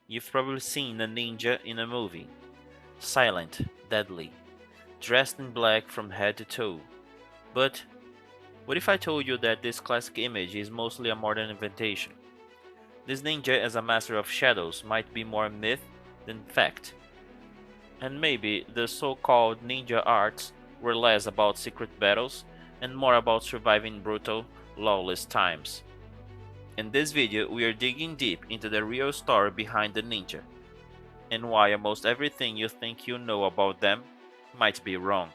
You've probably seen a ninja in a movie. Silent, deadly, dressed in black from head to toe. But what if I told you that this classic image is mostly a modern invention? This ninja as a master of shadows might be more myth than fact. And maybe the so-called ninja arts were less about secret battles and more about surviving brutal, lawless times. In this video, we are digging deep into the real story behind the ninja, and why almost everything you think you know about them might be wrong.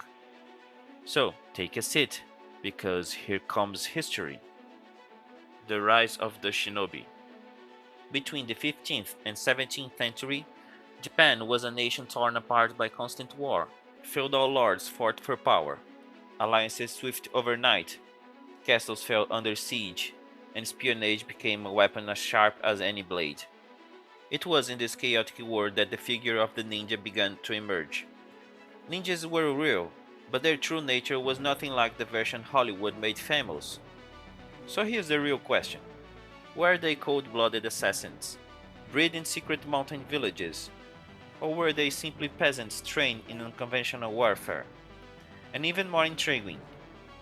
So, take a seat, because here comes history. The rise of the shinobi. Between the 15th and 17th century, Japan was a nation torn apart by constant war. Feudal lords fought for power, alliances swift overnight, castles fell under siege, and espionage became a weapon as sharp as any blade. It was in this chaotic world that the figure of the ninja began to emerge. Ninjas were real, but their true nature was nothing like the version Hollywood made famous. So here's the real question. Were they cold-blooded assassins, bred in secret mountain villages, or were they simply peasants trained in unconventional warfare? And even more intriguing,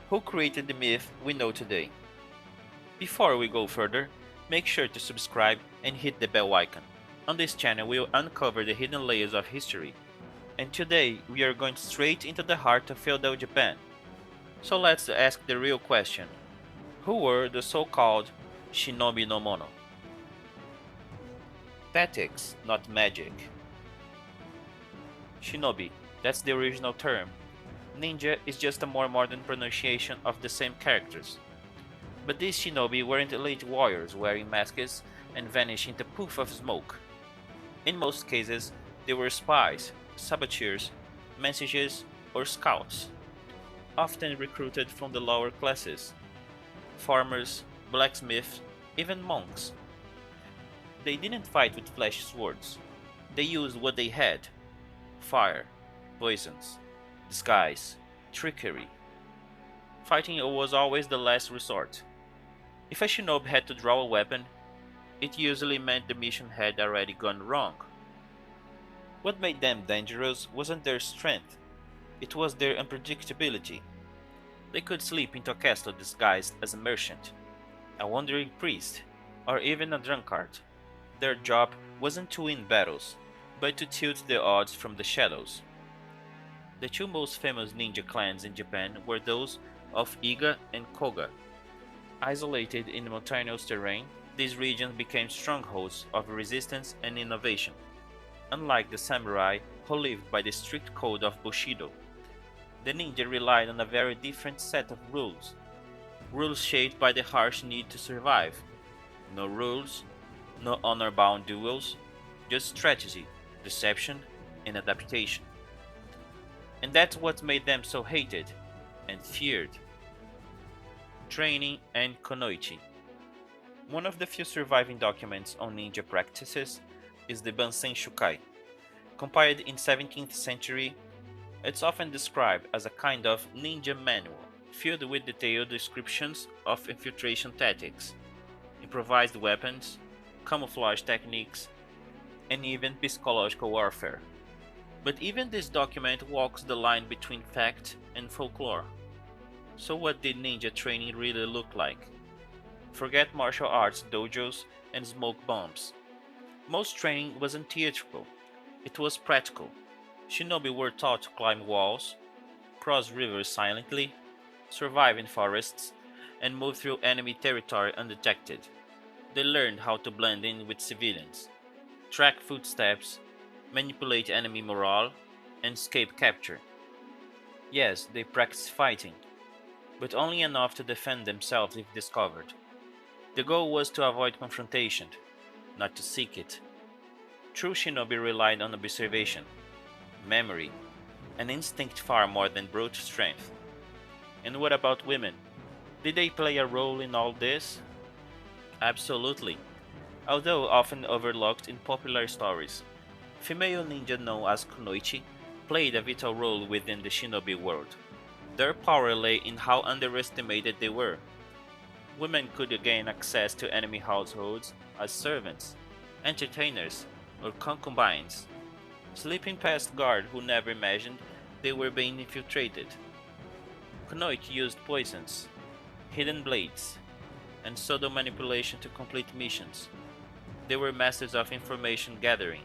who created the myth we know today? Before we go further, make sure to subscribe and hit the bell icon. On this channel we will uncover the hidden layers of history, and today we are going straight into the heart of feudal Japan. So let's ask the real question. Who were the so-called Shinobi no Mono? Tactics, not magic. Shinobi, that's the original term. Ninja is just a more modern pronunciation of the same characters. But these shinobi weren't elite warriors wearing masks and vanish into poof of smoke. In most cases, they were spies, saboteurs, messengers, or scouts, often recruited from the lower classes, farmers, blacksmiths, even monks. They didn't fight with flash swords. They used what they had: fire, poisons, disguise, trickery. Fighting was always the last resort. If a shinobi had to draw a weapon, it usually meant the mission had already gone wrong. What made them dangerous wasn't their strength, it was their unpredictability. They could slip into a castle disguised as a merchant, a wandering priest, or even a drunkard. Their job wasn't to win battles, but to tilt the odds from the shadows. The two most famous ninja clans in Japan were those of Iga and Kōga. Isolated in mountainous terrain, these regions became strongholds of resistance and innovation. Unlike the samurai, who lived by the strict code of Bushido, the ninja relied on a very different set of rules. Rules shaped by the harsh need to survive. No rules, no honor-bound duels, just strategy, deception, and adaptation. And that's what made them so hated and feared. Training and kunoichi. One of the few surviving documents on ninja practices is the Bansen Shukai. Compiled in 17th century, it's often described as a kind of ninja manual, filled with detailed descriptions of infiltration tactics, improvised weapons, camouflage techniques, and even psychological warfare. But even this document walks the line between fact and folklore. So what did ninja training really look like? Forget martial arts dojos and smoke bombs. Most training wasn't theatrical, it was practical. Shinobi were taught to climb walls, cross rivers silently, survive in forests, and move through enemy territory undetected. They learned how to blend in with civilians, track footsteps, manipulate enemy morale, and escape capture. Yes, they practiced fighting, but only enough to defend themselves if discovered. The goal was to avoid confrontation, not to seek it. True shinobi relied on observation, memory, and instinct far more than brute strength. And what about women? Did they play a role in all this? Absolutely, although often overlooked in popular stories. Female ninja known as kunoichi played a vital role within the shinobi world. Their power lay in how underestimated they were. Women could gain access to enemy households as servants, entertainers, or concubines, sleeping past guard who never imagined they were being infiltrated. Knoit used poisons, hidden blades, and subtle manipulation to complete missions. They were masters of information gathering.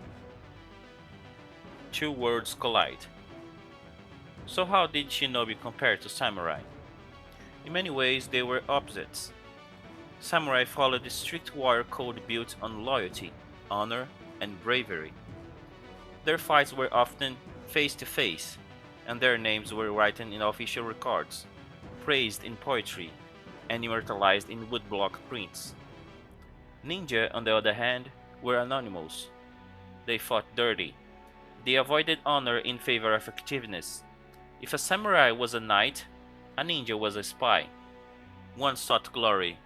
Two worlds collide. So how did shinobi compare to samurai? In many ways they were opposites. Samurai followed a strict warrior code built on loyalty, honor, and bravery. Their fights were often face to face, and their names were written in official records, praised in poetry, and immortalized in woodblock prints. Ninja, on the other hand, were anonymous. They fought dirty. They avoided honor in favor of effectiveness. If a samurai was a knight, a ninja was a spy. One sought glory,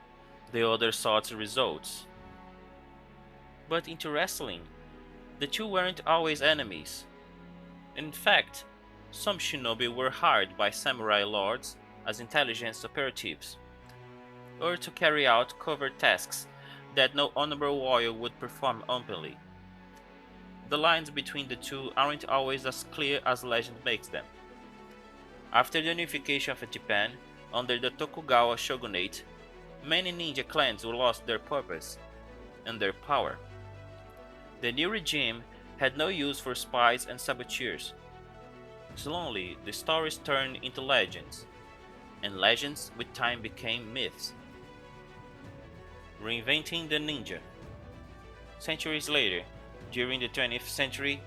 the other sought results. But interestingly, the two weren't always enemies. In fact, some shinobi were hired by samurai lords as intelligence operatives, or to carry out covert tasks that no honorable warrior would perform openly. The lines between the two aren't always as clear as legend makes them. After the unification of Japan under the Tokugawa shogunate, many ninja clans lost their purpose and their power. The new regime had no use for spies and saboteurs. Slowly, the stories turned into legends, and legends with time became myths. Reinventing the ninja. Centuries later, during the 20th century,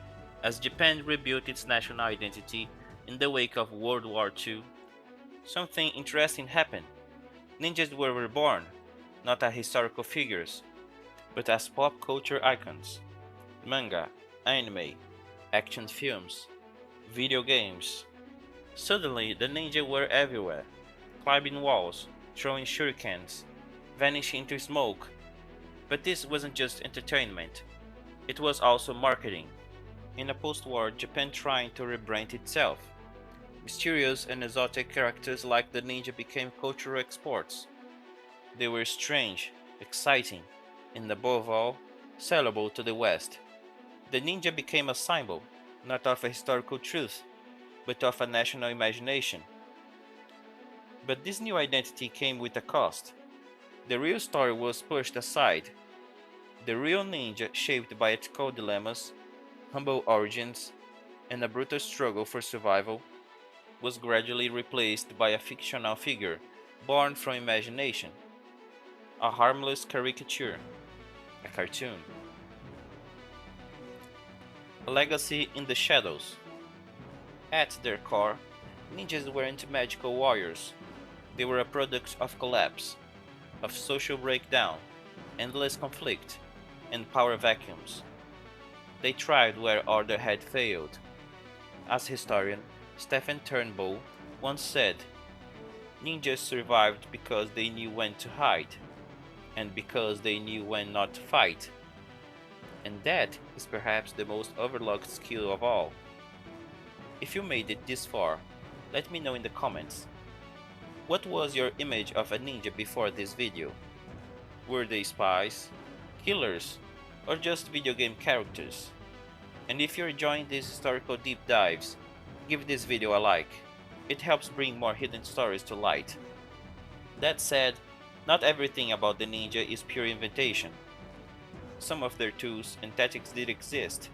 as Japan rebuilt its national identity in the wake of World War II, something interesting happened. Ninjas were reborn, not as historical figures, but as pop culture icons. Manga, anime, action films, video games. Suddenly, the ninja were everywhere, climbing walls, throwing shurikens, vanishing into smoke. But this wasn't just entertainment, it was also marketing. In a post-war Japan trying to rebrand itself, mysterious and exotic characters like the ninja became cultural exports. They were strange, exciting, and above all, sellable to the West. The ninja became a symbol, not of a historical truth, but of a national imagination. But this new identity came with a cost. The real story was pushed aside. The real ninja, shaped by ethical dilemmas, humble origins, and a brutal struggle for survival, was gradually replaced by a fictional figure born from imagination, a harmless caricature, a cartoon. A legacy in the shadows. At their core, ninjas weren't magical warriors. They were a product of collapse, of social breakdown, endless conflict, and power vacuums. They thrived where order had failed. As historian Stephen Turnbull once said, ninjas survived because they knew when to hide, and because they knew when not to fight. And that is perhaps the most overlooked skill of all. If you made it this far, let me know in the comments. What was your image of a ninja before this video? Were they spies, killers, or just video game characters? And if you're enjoying these historical deep dives, give this video a like. It helps bring more hidden stories to light. That said, not everything about the ninja is pure invention. Some of their tools and tactics did exist.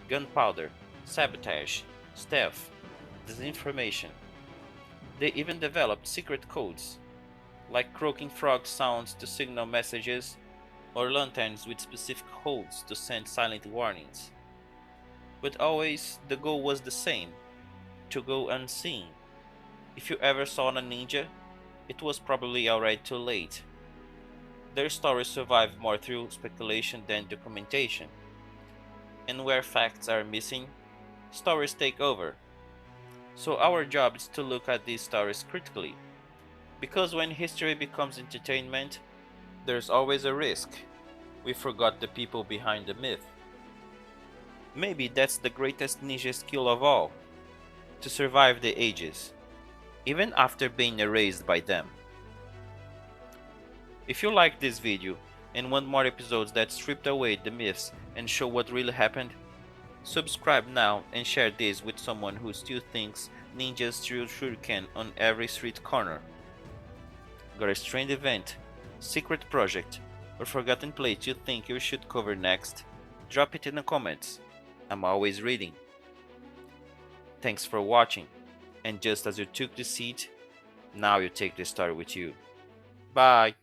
Gunpowder, sabotage, stealth, disinformation. They even developed secret codes, like croaking frog sounds to signal messages, or lanterns with specific holes to send silent warnings. But always the goal was the same, to go unseen. If you ever saw a ninja, it was probably already too late. Their stories survive more through speculation than documentation. And where facts are missing, stories take over. So our job is to look at these stories critically. Because when history becomes entertainment, there's always a risk we forgot the people behind the myth. Maybe that's the greatest ninja skill of all, to survive the ages, even after being erased by them. If you liked this video and want more episodes that stripped away the myths and show what really happened? Subscribe now and share this with someone who still thinks ninjas threw shuriken on every street corner. Got a strange event, secret project, or forgotten place you think you should cover next? Drop it in the comments. I'm always reading. Thanks for watching, and just as you took the seat, now you take the story with you. Bye!